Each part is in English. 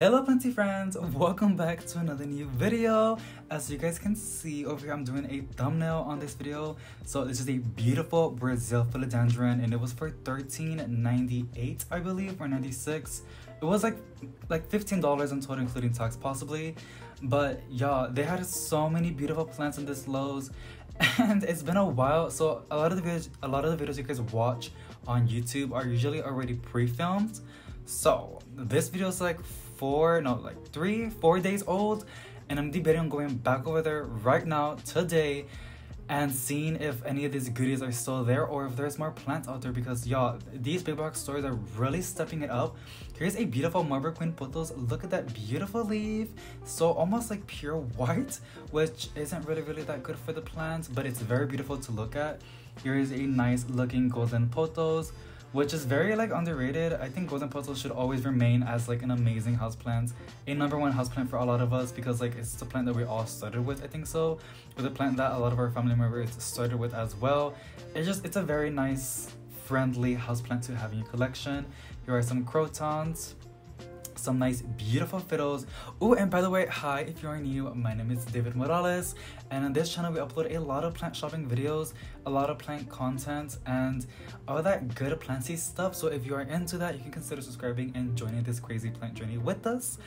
Hello plenty friends, welcome back to another new video. As you guys can see over here, I'm doing a thumbnail on this video. So this is a beautiful Brasil Philodendron and it was for $13.98 I believe, or $96. It was like $15 in total including tax possibly. But yeah, they had so many beautiful plants in this Lowe's and it's been a while. So a lot of the videos you guys watch on YouTube are usually already pre-filmed. So this video is like 3-4 days old, and I'm debating on going back over there right now today and seeing if any of these goodies are still there or if there's more plants out there, because y'all, these big box stores are really stepping it up. Here's a beautiful Marble Queen Potos. Look at that beautiful leaf, so almost like pure white, which isn't really that good for the plants, but it's very beautiful to look at. Here is a nice looking golden Potos, which is very underrated. I think golden Potos should always remain as an amazing houseplant, a #1 houseplant for a lot of us, because it's the plant that we all started with. I think so, with a plant that a lot of our family members started with as well. It's a very nice, friendly houseplant to have in your collection. Here are some crotons, some nice beautiful fiddles. Oh, and by the way, hi, if you are new, my name is David Morales, and on this channel we upload a lot of plant shopping videos, a lot of plant content, and all that good planty stuff. So if you are into that, you can consider subscribing and joining this crazy plant journey with us.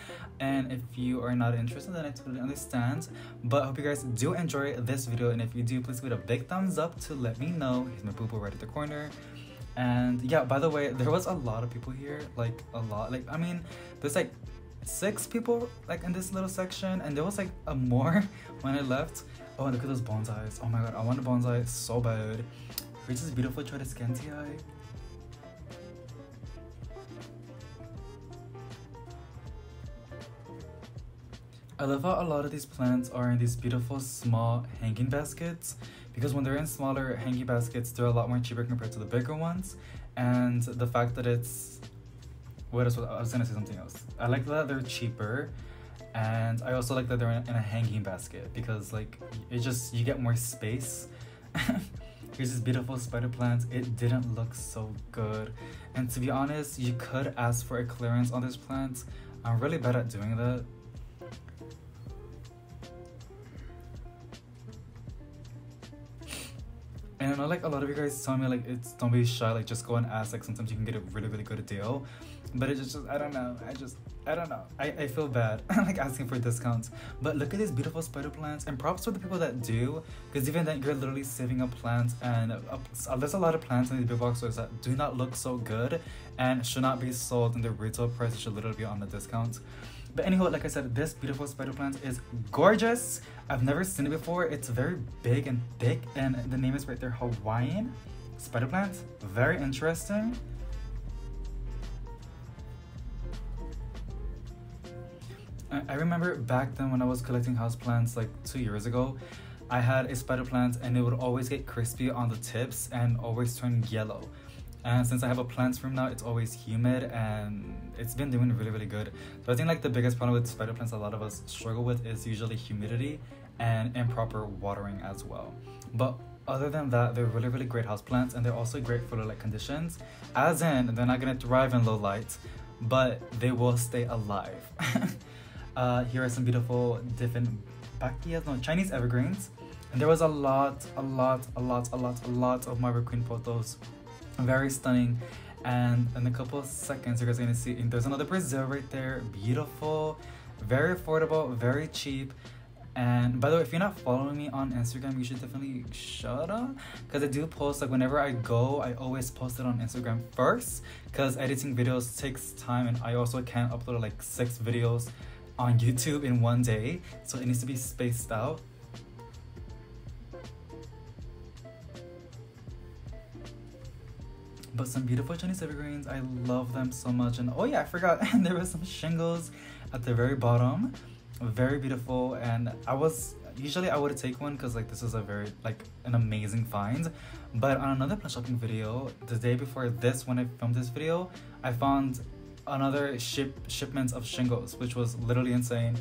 And if you are not interested, then I totally understand, but I hope you guys do enjoy this video, and if you do, please give it a big thumbs up to let me know. Here's my boo-boo right at the corner. And yeah, by the way, there was a lot of people here, I mean, there's 6 people in this little section, and there was a more when I left. Oh, and look at those bonsais. Oh my god, I want a bonsai so bad. Here's this beautiful Tradescantii. I love how a lot of these plants are in these beautiful small hanging baskets, because when they're in smaller hanging baskets, they're a lot more cheaper compared to the bigger ones. And the fact that it's... I was gonna say something else. I like that they're cheaper, and I also like that they're in a hanging basket, because you get more space. Here's this beautiful spider plant. It didn't look so good, and to be honest, you could ask for a clearance on this plant. I'm really bad at doing that. And I know a lot of you guys tell me don't be shy, just go and ask, sometimes you can get a really good deal. But it's just I don't know, I feel bad asking for discounts. But look at these beautiful spider plants, and props for the people that do, because even then you're literally saving up plants. And there's a lot of plants in these big box stores that do not look so good and should not be sold in the retail price. It should literally be on the discount. But anyhow, like I said, this beautiful spider plant is gorgeous. I've never seen it before. It's very big and thick, and the name is right there, Hawaiian spider plant. Very interesting. I remember back then when I was collecting houseplants 2 years ago, I had a spider plant and it would always get crispy on the tips and always turn yellow. And since I have a plants room now, it's always humid and it's been doing really good. So I think the biggest problem with spider plants a lot of us struggle with is usually humidity and improper watering as well. But other than that, they're really great houseplants, and they're also great for low light conditions, as in they're not gonna thrive in low light, but they will stay alive. Here are some beautiful different Chinese evergreens, and there was a lot of Marble Queen Potos. Very stunning. And in a couple of seconds, you guys are gonna see there's another Brasil right there. Beautiful, very affordable, very cheap. And by the way, if you're not following me on Instagram, you should definitely because I do post whenever I go. I always post it on Instagram first, because editing videos takes time, and I also can't upload 6 videos on YouTube in one day, so it needs to be spaced out. But some beautiful Chinese evergreens, I love them so much. And oh yeah, I forgot, there was some shingles at the very bottom, very beautiful. And I would take one, because this is a very an amazing find. But on another plant shopping video, the day before this, when I filmed this video, I found another shipment of shingles, which was literally insane.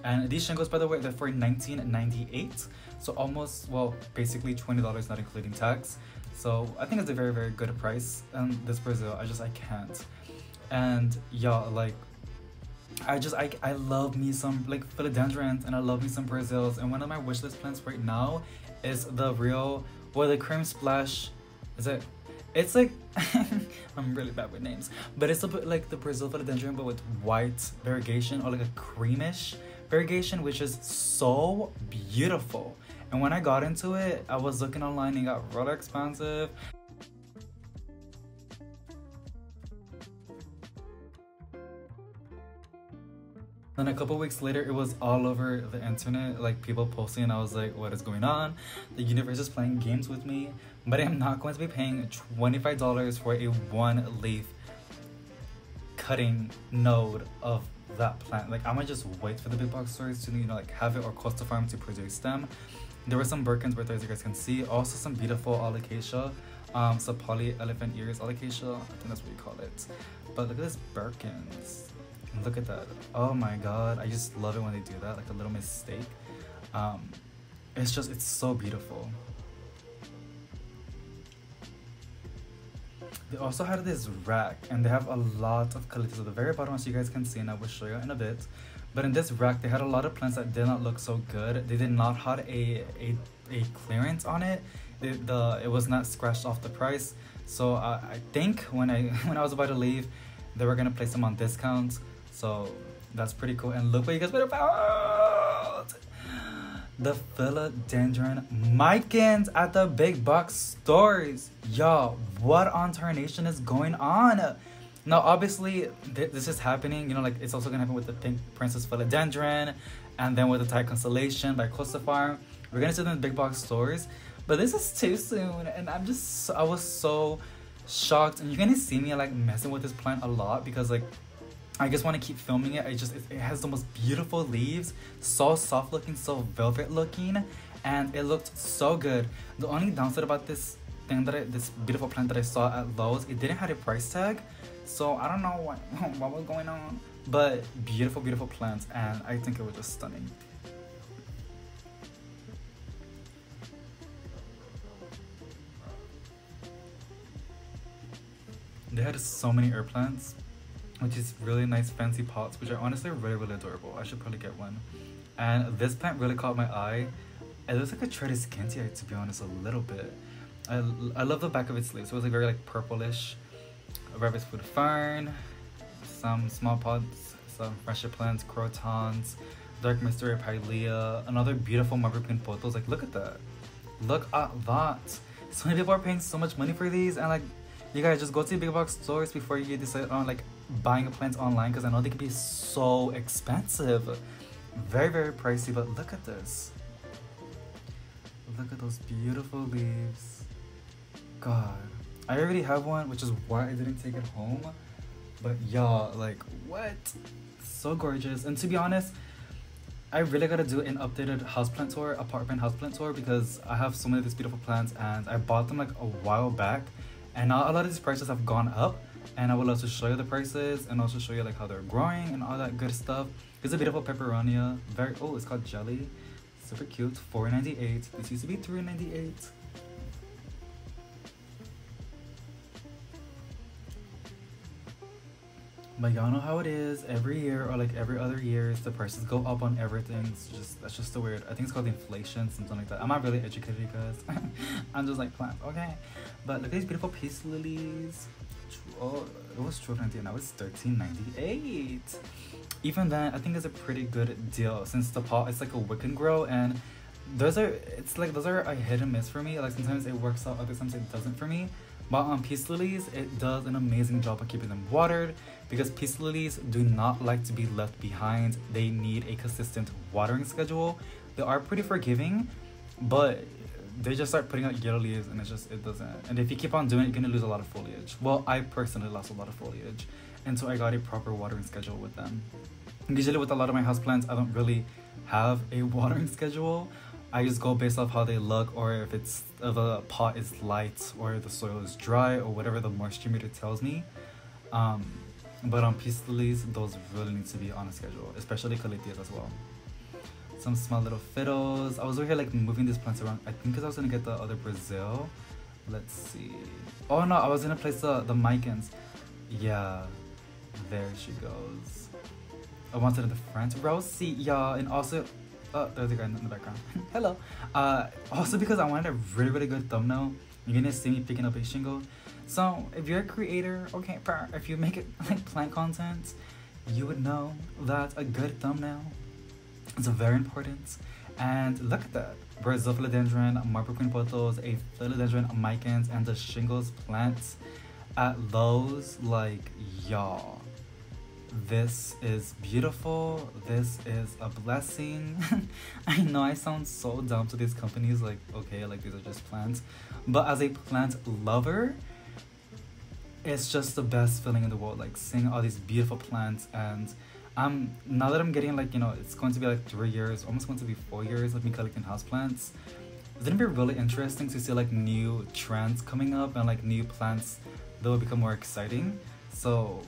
And these shingles, by the way, they're for $19.98, so almost, well, basically $20 not including tax. So I think it's a very good price. And this Brasil, I can't. And yeah, I love me some like philodendrons, and I love me some Brazils. And one of my wishlist plants right now is the real, well, the cream splash. Is it? It's like I'm really bad with names, but it's a bit like the Brazil philodendron, but with white variegation, or like a creamish variegation, which is so beautiful. And when I got into it, I was looking online and it got rather expensive. Then a couple weeks later, it was all over the internet, like people posting, and I was like, what is going on? The universe is playing games with me, but I am not going to be paying $25 for a one leaf cutting node of that plant. Like, I'm gonna just wait for the big box stores to, you know, like have it, or Costa Farm to produce them. There were some Birkins right there, as you guys can see. Also some beautiful alocasia, some poly elephant ears alocasia, I think that's what you call it. But look at this Birkins. Look at that. Oh my god, I just love it when they do that, like a little mistake. It's so beautiful. They also had this rack, and they have a lot of collectors at the very bottom, as you guys can see, and I will show you in a bit. But in this rack, they had a lot of plants that did not look so good. They did not have a clearance on it. It was not scratched off the price. So I think when I was about to leave, they were gonna place them on discounts. So that's pretty cool. And look what you guys better found! The Philodendron Micans at the big box stores. Y'all, what on tarnation is going on? Now, obviously, this is happening. You know, like, it's also gonna happen with the Pink Princess Philodendron, and then with the Thai Constellation by Costa Farm. We're gonna see them in the big box stores, but this is too soon, and I was so shocked. And you're gonna see me like messing with this plant a lot, because like I just want to keep filming it. It has the most beautiful leaves, so soft looking, so velvet looking, and it looked so good. The only downside about this beautiful plant that I saw at Lowe's, it didn't have a price tag, so I don't know what was going on. But beautiful, beautiful plants, and I think it was just stunning. They had so many air plants, which is really nice fancy pots, which are honestly really, really adorable. I should probably get one. And this plant really caught my eye. It looks like a treated skinty, to be honest, a little bit. I love the back of its leaves. It was like very like purplish. A rabbit's food fern, some small pots, some fresher plants, crotons, dark mystery pilea, another beautiful marble pink potos. Like, look at that. Look at that. So many people are paying so much money for these, and like, you guys just go to the big box stores before you decide on like buying a plant online, because I know they can be so expensive. Very, very pricey, but look at this. Look at those beautiful leaves. God. I already have one, which is why I didn't take it home. But y'all, like, what? So gorgeous. And to be honest, I really gotta do an updated houseplant tour, apartment houseplant tour, because I have so many of these beautiful plants, and I bought them like a while back. And now a lot of these prices have gone up, and I would love to show you the prices and also show you like how they're growing and all that good stuff. It's a beautiful peperonia. It's called Jelly. Super cute. $4.98. This used to be $3.98. But y'all know how it is. Every year, or like every other year, the prices go up on everything. That's just the weird. I think it's called inflation, something like that. I'm not really educated, guys. I'm just like plants, okay? But look at these beautiful peace lilies. Oh, it was $12.98. Now it's $13.98. Even then, I think it's a pretty good deal, since the pot is like a wick and grow, and those are a hit and miss for me. Like, sometimes it works out, other times it doesn't for me. But on peace lilies, it does an amazing job of keeping them watered, because peace lilies do not like to be left behind. They need a consistent watering schedule. They are pretty forgiving, but they just start putting out yellow leaves, and it doesn't. And if you keep on doing it, you're gonna lose a lot of foliage. Well, I personally lost a lot of foliage, and so I got a proper watering schedule with them. Usually with a lot of my houseplants, I don't really have a watering schedule. I just go based off how they look, or if the pot is light or the soil is dry, or whatever the moisture meter tells me. But on peace lilies, those really need to be on a schedule, especially caleitias as well. Some small little fiddles. I was over here like moving these plants around, I think because I was gonna get the other Brasil. Let's see. Oh no, I was gonna place the Micans. Yeah, there she goes. I wanted in the front row seat, y'all, and also, there's a guy in the background. Hello. Also because I wanted a really, really good thumbnail. You're gonna see me picking up a shingle. So if you're a creator, okay, if you make it like plant content, you would know that a good thumbnail is very important. And look at that. Brasil Philodendron, Marble Queen Potos, a Philodendron Micans, and the Shingles plants at Lowe's. Like, y'all, this is beautiful. This is a blessing. I know I sound so dumb to these companies, like, okay, like these are just plants. But as a plant lover, it's just the best feeling in the world, like seeing all these beautiful plants. And now that I'm getting, like, you know, it's going to be like 3 years, almost going to be 4 years of me collecting houseplants. It's gonna be really interesting to see like new trends coming up and like new plants that will become more exciting. So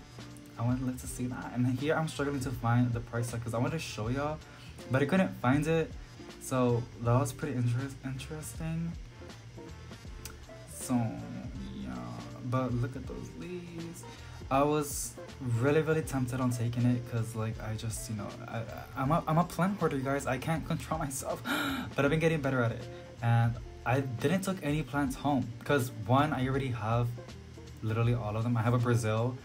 I wanted to see that. And here I'm struggling to find the price tag because I wanted to show y'all, but I couldn't find it. So that was pretty interesting. So yeah, but look at those leaves. I was really tempted on taking it because, like, I just, you know, I'm a plant hoarder, you guys. I can't control myself, but I've been getting better at it. And I didn't took any plants home because, one, I already have literally all of them. I have a Brasil,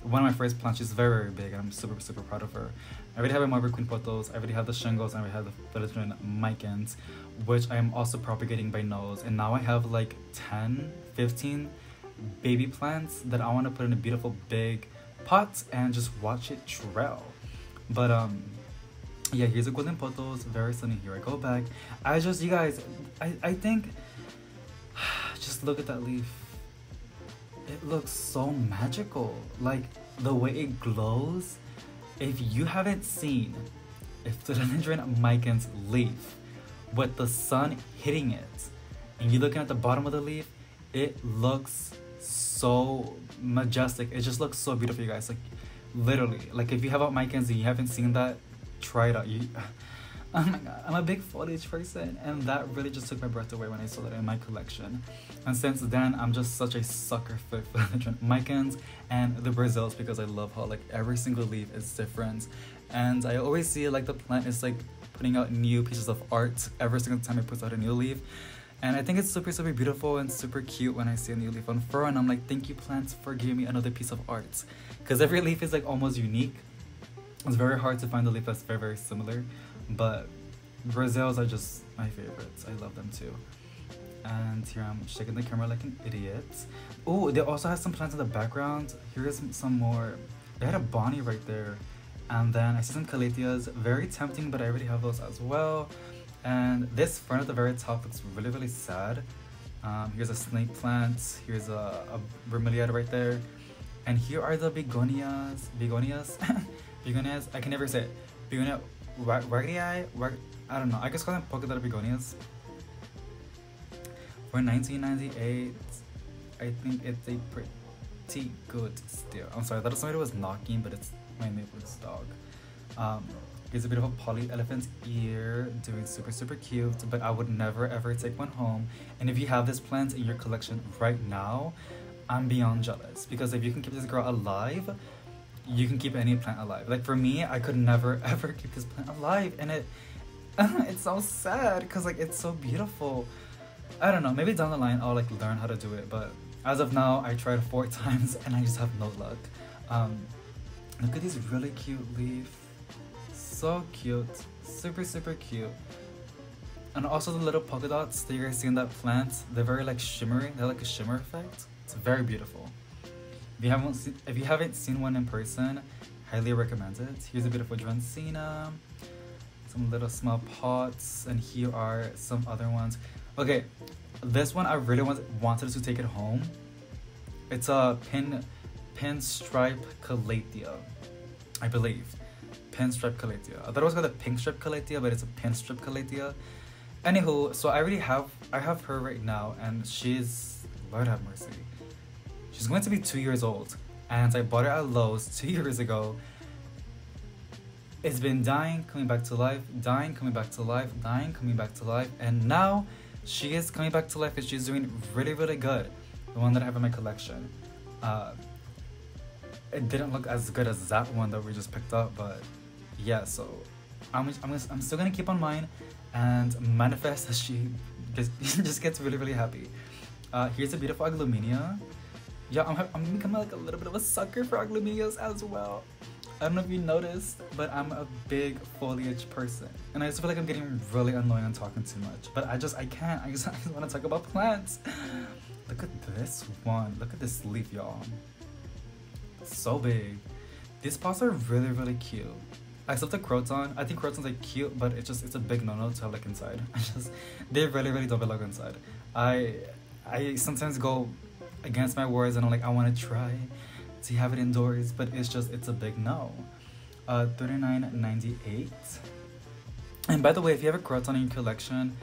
one of my first plants. She's very big, and I'm super proud of her. I already have a Marble Queen Potos. I already have the Shingles, and I already have the Philodendron Micans, which I am also propagating by nose. And now I have like 10, 15 baby plants that I want to put in a beautiful big pot and just watch it trail. But yeah, here's a golden Potos, very sunny. Here I go back. You guys, I think, just look at that leaf. It looks so magical, like the way it glows. If you haven't seen a Philodendron Micans leaf with the sun hitting it and you're looking at the bottom of the leaf, it looks so majestic. It just looks so beautiful, you guys. Like, literally, like, if you have out Micans and you haven't seen that, try it out. Oh my god, I'm a big foliage person, and that really just took my breath away when I saw that in my collection. And since then, I'm just such a sucker for Micans and the Brazils because I love how, like, every single leaf is different. And I always see, like, the plant is, like, putting out new pieces of art every single time it puts out a new leaf. And I think it's super beautiful and super cute when I see a new leaf on Fern. And I'm like, thank you, plants, for giving me another piece of art. Because every leaf is, like, almost unique. It's very hard to find a leaf that's very similar. But Brazils are just my favorites. I love them too. And here I'm shaking the camera like an idiot. Oh, they also have some plants in the background. Here's some more. They had a Bonnie right there. And then I see some Calatheas. Very tempting, but I already have those as well. And this Fern at the very top looks really sad. Here's a snake plant. Here's a bromeliad right there. And here are the begonias. Begonias? Begonias? I can never say it. Begonia Wagrii? I don't know. I guess call them polka dot begonias. For 1998, I think it's a pretty good steal. I'm sorry, that somebody was knocking, but it's my neighbor's dog. Here's a bit of a poly elephant ear, doing super cute, but I would never ever take one home. And if you have this plant in your collection right now, I'm beyond jealous, because if you can keep this girl alive, you can keep any plant alive. Like, for me, I could never ever keep this plant alive, and it's so sad because, like, it's so beautiful. I don't know, maybe down the line I'll, like, learn how to do it, but as of now I tried 4 times and I just have no luck. Look at these really cute leaves. So cute, super cute. And also the little polka dots that you guys see in that plant, they're very, like, shimmery. They're like a shimmer effect. It's very beautiful. If you haven't seen one in person, highly recommend it. Here's a beautiful Drancina, some little small pots, and here are some other ones. Okay, this one I really wanted to take it home. It's a pinstripe calathea, I believe. Pinstripe calathea. I thought it was called a pink strip calathea, but it's a pinstripe calathea. Anywho, so I have her right now, and she's, Lord have mercy, she's going to be 2 years old, and I bought her at Lowe's 2 years ago. It's been dying, coming back to life, dying, coming back to life, dying, coming back to life, and now she is coming back to life and she's doing really good. The one that I have in my collection. It didn't look as good as that one that we just picked up, but yeah, so I'm still gonna keep on mine and manifest that she just gets really, really happy. Here's a beautiful Aglumenia. Yeah, I'm becoming like a little bit of a sucker for Aglumenias as well. I don't know if you noticed, but I'm a big foliage person. And I just feel like I'm getting really annoying and talking too much. But I can't. I just want to talk about plants. Look at this one. Look at this leaf, y'all. So big. These pots are really, really cute. Except the croton. I think crotons are cute, but it's a big no-no to have like inside. They really, really don't belong inside. I sometimes go against my words and I'm like, I want to try to have it indoors, but it's a big no. $39.98. And by the way, if you have a croton in your collection,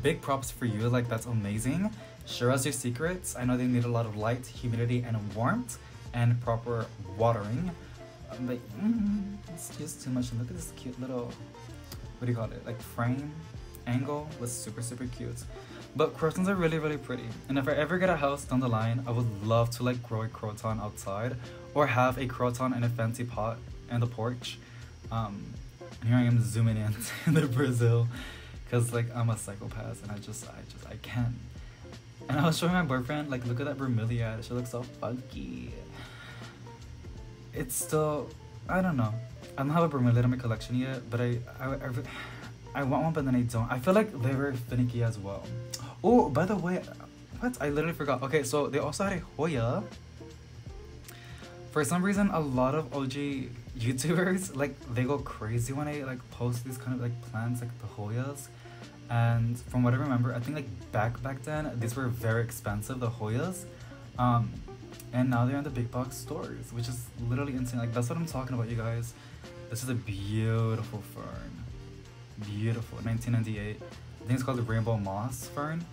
big props for you. Like, that's amazing. Share us your secrets. I know they need a lot of light, humidity, and warmth, and proper watering. But it's just too much. And look at this cute little, what do you call it? Like frame angle was super, super cute. But crotons are really, really pretty. And if I ever get a house down the line, I would love to like grow a croton outside or have a croton in a fancy pot in the porch. And here I am zooming in to Brazil because like I'm a psychopath and I can't. And I was showing my boyfriend, like, look at that bromeliad. She looks so funky. It's still, I don't know. I don't have a bromeliad in my collection yet, but I want one, but then I don't. I feel like they're very finicky as well. Oh, by the way, what? I literally forgot. Okay, so they also had a Hoya. For some reason, a lot of OG YouTubers, like, they go crazy when I, like, post these kind of, like, plants, like the Hoyas. And from what I remember, I think, like, back then, these were very expensive, the Hoyas. And now they're in the big box stores, which is literally insane. Like, that's what I'm talking about, you guys. This is a beautiful fern. Beautiful. 1998. I think it's called the Rainbow Moss Fern.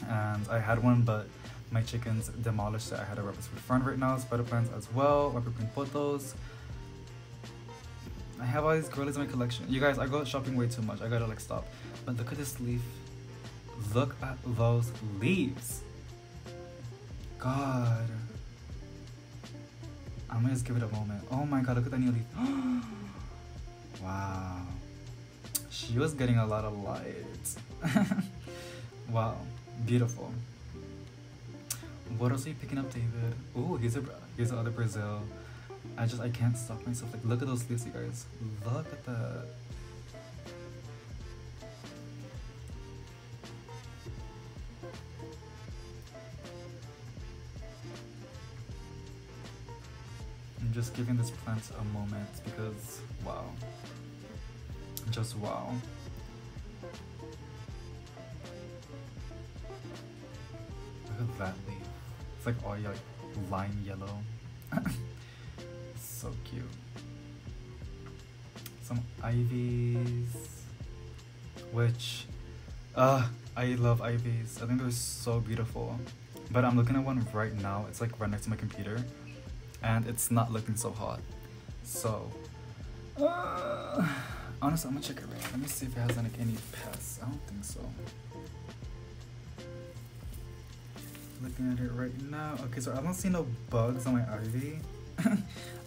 And I had one, but my chickens demolished it. I had a Rebus with Fern right now, spider plants as well, Evergreen Potos. I have all these girlies in my collection. You guys, I go shopping way too much. I gotta like stop. But look at this leaf. Look at those leaves. God. I'm gonna just give it a moment. Oh my god, look at that new leaf. Wow. She was getting a lot of light. Wow. Beautiful. What else are you picking up, David? Ooh, here's the other Brazil. I can't stop myself. Like, look at those leaves, you guys. Look at that. I'm just giving this plant a moment because, wow. Just wow. Look at that leaf. It's like all like lime yellow. So cute. Some ivies, which I love ivies. I think they're so beautiful. But I'm looking at one right now. It's like right next to my computer, and it's not looking so hot. So honestly, I'm gonna check it right. Let me see if it has like any pests. I don't think so. Looking at it right now. Okay, so I don't see no bugs on my ivy.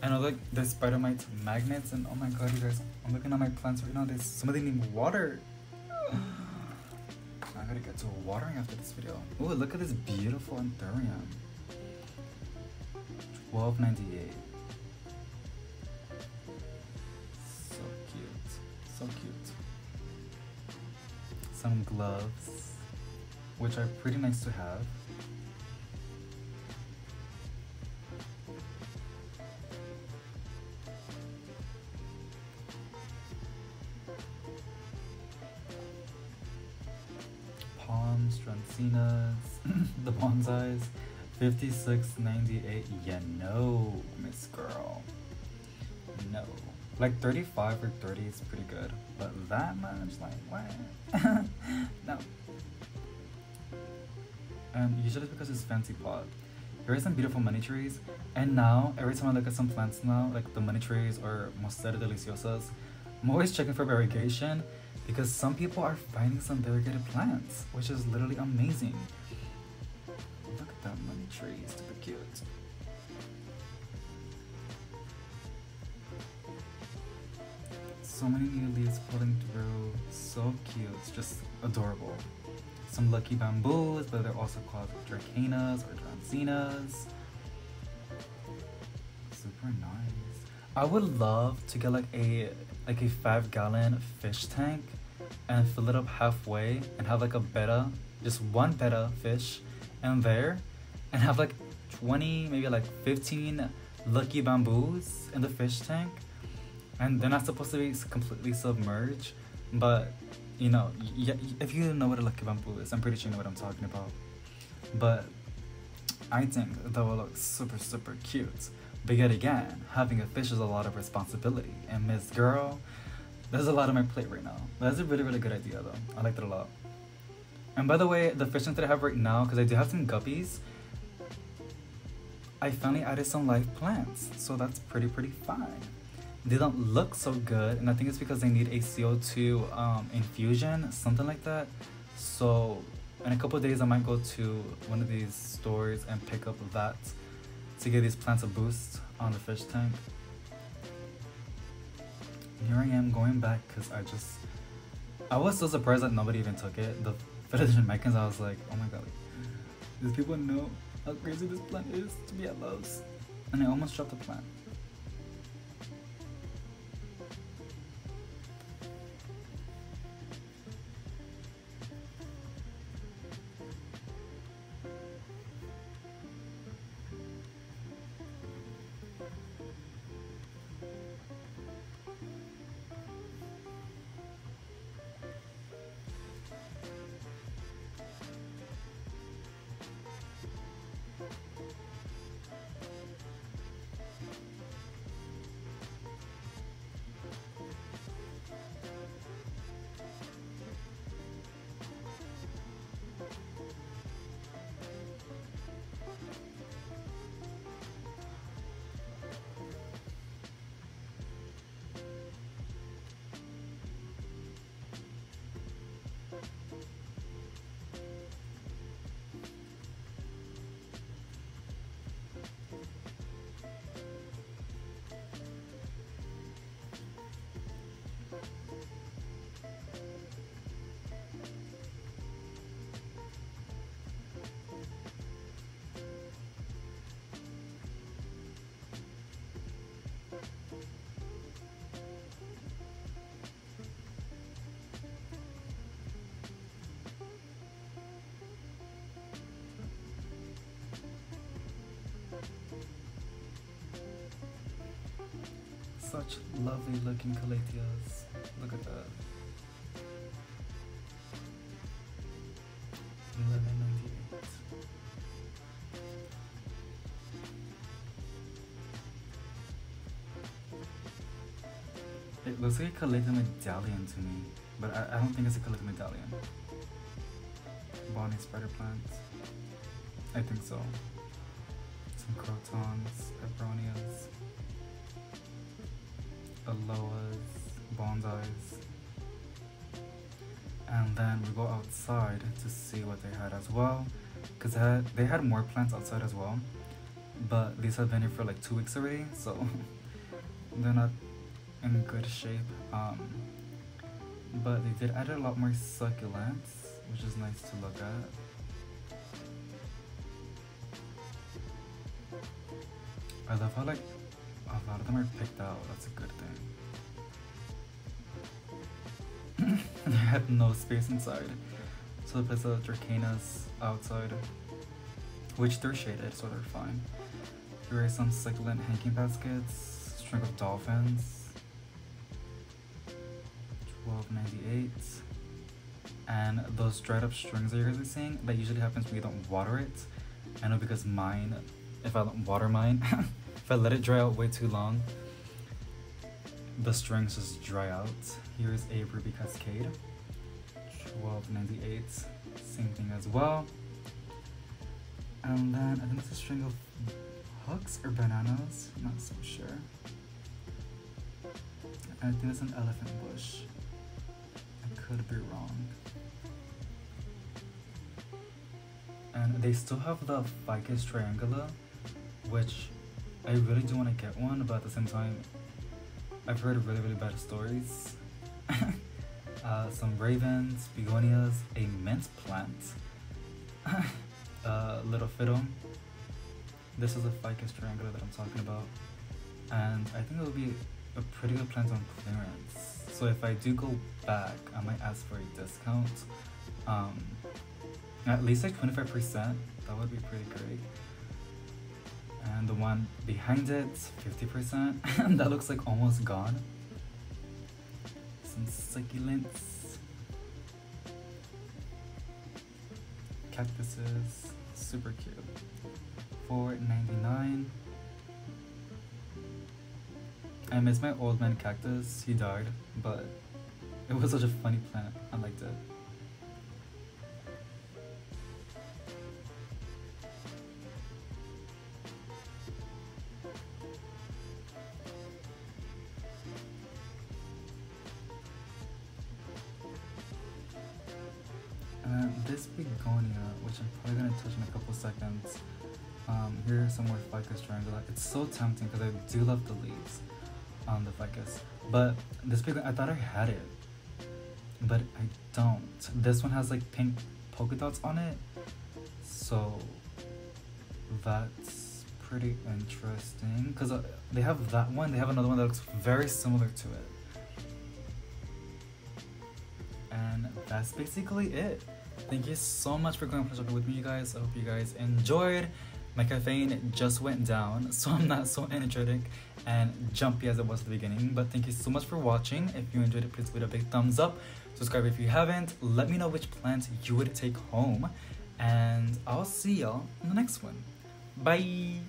I know like there's spider mites, magnets, and oh my god, you guys, I'm looking at my plants right now. There's some of them need water. I gotta get to watering after this video. Oh, look at this beautiful Anthurium. $12.98. So cute. So cute. Some gloves, which are pretty nice to have. Palms, Strancinas, the bonsais, $56.98. Yeah, no, Miss Girl. No. Like 35 or 30 is pretty good, but that much, like, what? No. And usually it's because it's fancy pot. Here are some beautiful money trees, and now every time I look at some plants now, like the money trees or Monstera deliciosas, I'm always checking for variegation because some people are finding some variegated plants, which is literally amazing. Look at that money tree, it's super cute. So many new leaves pulling through. So cute. It's just adorable. Some lucky bamboos, but they're also called dracaenas or dracaenas. Super nice. I would love to get like a 5-gallon fish tank and fill it up halfway and have like a betta, just one betta fish in there, and have like 20, maybe like 15 lucky bamboos in the fish tank. And they're not supposed to be completely submerged, but you know, if you know what a lucky bamboo is, I'm pretty sure you know what I'm talking about. But I think that will look super, super cute. But yet again, having a fish is a lot of responsibility. And Miss Girl, there's a lot on my plate right now. That's a really, really good idea though. I liked it a lot. And by the way, the fish tank that I have right now, because I do have some guppies, I finally added some live plants. So that's pretty fine. They don't look so good, and I think it's because they need a CO2 infusion, something like that. So in a couple of days, I might go to one of these stores and pick up that to give these plants a boost on the fish tank. And here I am going back because I was so surprised that nobody even took it. The Philodendron Micans, I was like, oh my god, these people know how crazy this plant is to be at Lowe's. And I almost dropped the plant. Such lovely looking calatheas. Look at that. 1198. It looks like a calathea medallion to me, but I don't think it's a calathea medallion. Bonnie spider plants. I think so. Some crotons, peperonias, aloes, bonsais. And then we go outside to see what they had as well, because they had more plants outside as well, but these have been here for like 2 weeks already, so they're not in good shape. But they did add a lot more succulents, which is nice to look at. I love how like a lot of them are picked out. That's a good thing. They had no space inside, so they placed the dracaenas outside, which they're shaded, so they're fine. Here are some succulent hanging baskets, string of dolphins, $12.98, and those dried up strings that you guys are seeing, that usually happens when you don't water it. I know because mine, if I don't water mine, if I let it dry out way too long, the strings just dry out. Here's a ruby cascade, $12.98, same thing as well. And then I think it's a string of hooks or bananas, I'm not so sure. I think it's an elephant bush. I could be wrong. And they still have the ficus triangula, which I really do want to get one, but at the same time, I've heard really, really bad stories. Some ravens, begonias, a mint plant, little fiddle. This is a ficus triangular that I'm talking about, and I think it will be a pretty good plant on clearance. So if I do go back, I might ask for a discount. At least like 25%. That would be pretty great. And the one behind it, 50%. And that looks like almost gone. Some succulents, cactuses, super cute. $4.99. I miss my old man cactus. He died, but it was such a funny plant. I liked it. This begonia, which I'm probably gonna touch in a couple seconds. Here's some more ficus triangular. It's so tempting because I do love the leaves on the ficus. But this begonia, I thought I had it, but I don't. This one has like pink polka dots on it, so that's pretty interesting. Because they have that one, they have another one that looks very similar to it. And that's basically it. Thank you so much for going on shopping with me, you guys. I hope you guys enjoyed. My caffeine just went down, so I'm not so energetic and jumpy as it was at the beginning. But thank you so much for watching. If you enjoyed it, please give it a big thumbs up. Subscribe if you haven't. Let me know which plant you would take home. And I'll see y'all in the next one. Bye!